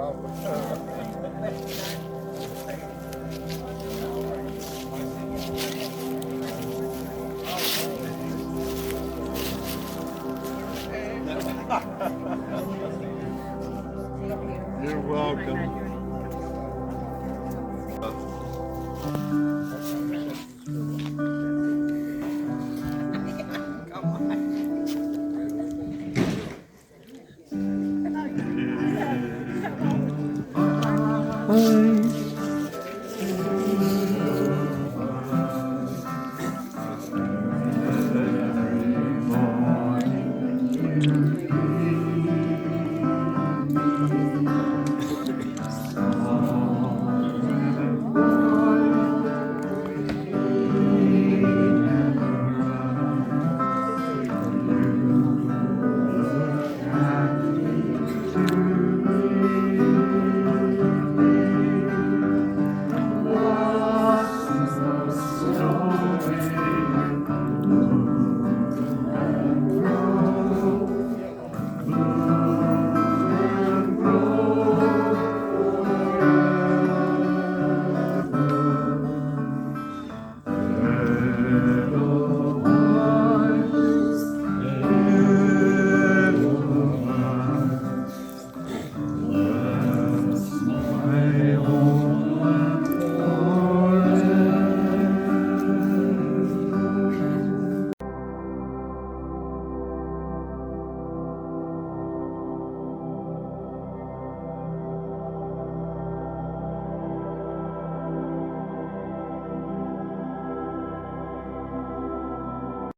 You're welcome.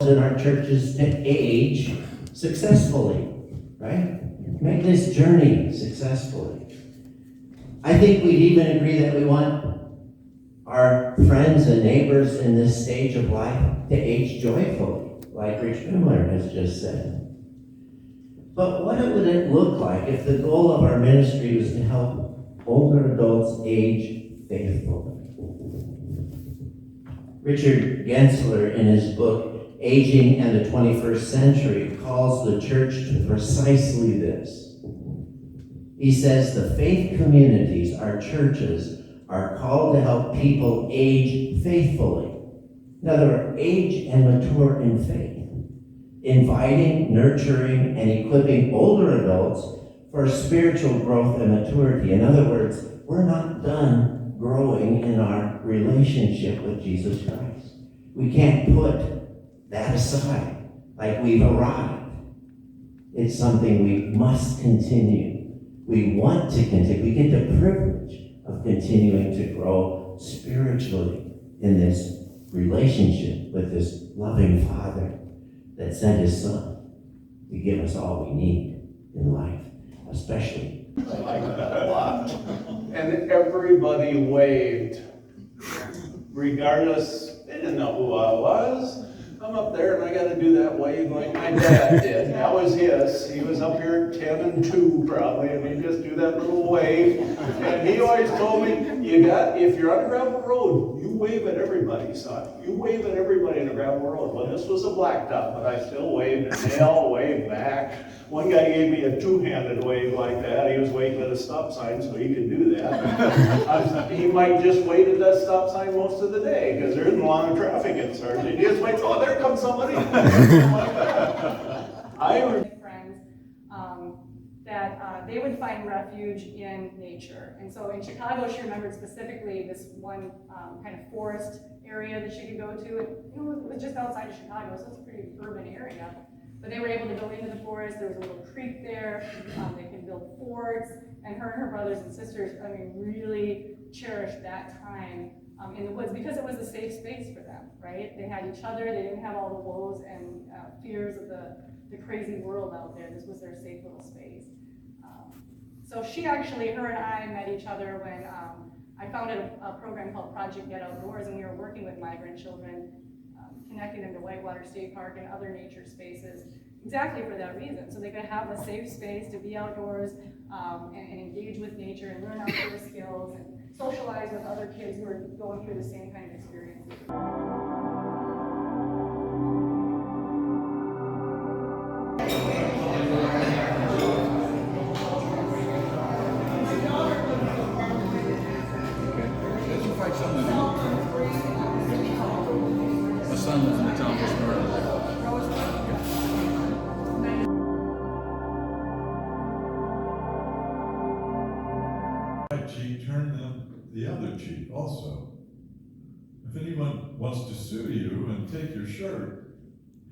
In our churches to age successfully, right? Make this journey successfully. I think we'd even agree that we want our friends and neighbors in this stage of life to age joyfully, like Rich Miller has just said. But what would it look like if the goal of our ministry was to help older adults age faithfully? Richard Gensler, in his book, Aging and the 21st Century, calls the church to precisely this. He says the faith communities, our churches, are called to help people age faithfully. In other words, age and mature in faith, inviting, nurturing, and equipping older adults for spiritual growth and maturity. In other words, we're not done growing in our relationship with Jesus Christ. We can't put that aside, like we've arrived. It's something we must continue. We want to continue. We get the privilege of continuing to grow spiritually in this relationship with this loving Father that sent his Son to give us all we need in life, especially. I like that a lot. And everybody waved. Regardless, they didn't know who I was. I'm up there and I got to do that wave like my dad did. That was his. He was up here at 10 and 2 probably, and he just do that little wave. And he always told me, if you're on a gravel road, you wave at everybody, son. You wave at everybody on a gravel road. Well, this was a blacktop, but I still waved, and they all waved back. One guy gave me a two-handed wave like that. He was waiting at a stop sign, so he could do that. He might just wait at that stop sign most of the day, because there isn't a lot of traffic in Sargent. He just waits, oh, there comes somebody. Friends that they would find refuge in nature. And so in Chicago, she remembered specifically this one kind of forest area that she could go to. And, it was just outside of Chicago, so it's a pretty urban area. But they were able to go into the forest. There was a little creek there. They could build forts. And her brothers and sisters, really cherished that time in the woods because it was a safe space for them, right? They had each other. They didn't have all the woes and fears of the crazy world out there. This was their safe little space. So her and I met each other when I founded a program called Project Get Outdoors, and we were working with migrant children, connecting them to Whitewater State Park and other nature spaces, exactly for that reason. So they could have a safe space to be outdoors and engage with nature and learn outdoor skills and socialize with other kids who are going through the same kind of experiences. cheek, turn them the other cheek also. If anyone wants to sue you and take your shirt,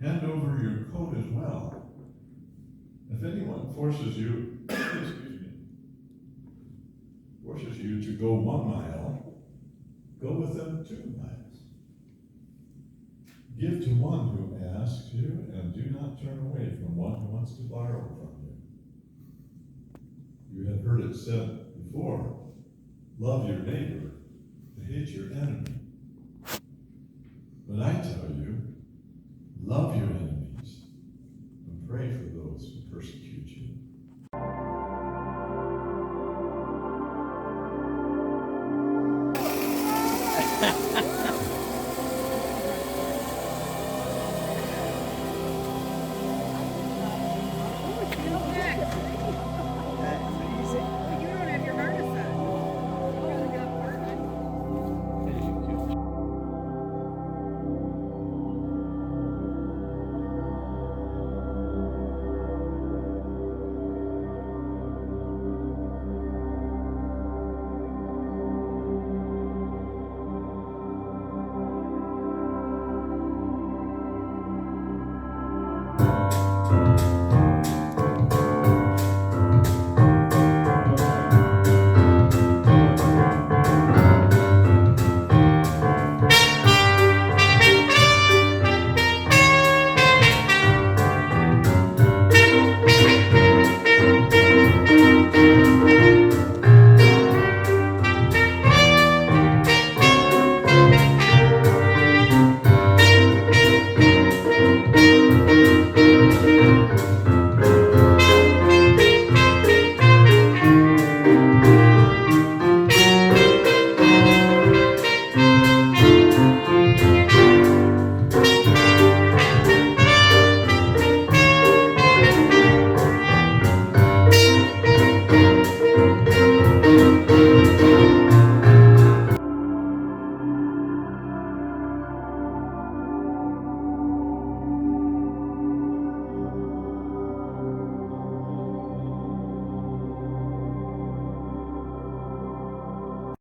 hand over your coat as well. If anyone forces you, forces you to go 1 mile, go with them 2 miles. Give to one who asks you, and do not turn away from one who wants to borrow from you. You have heard it said before, love your neighbor, hate your enemy. But I tell you, love your enemies, and pray for those who persecute you.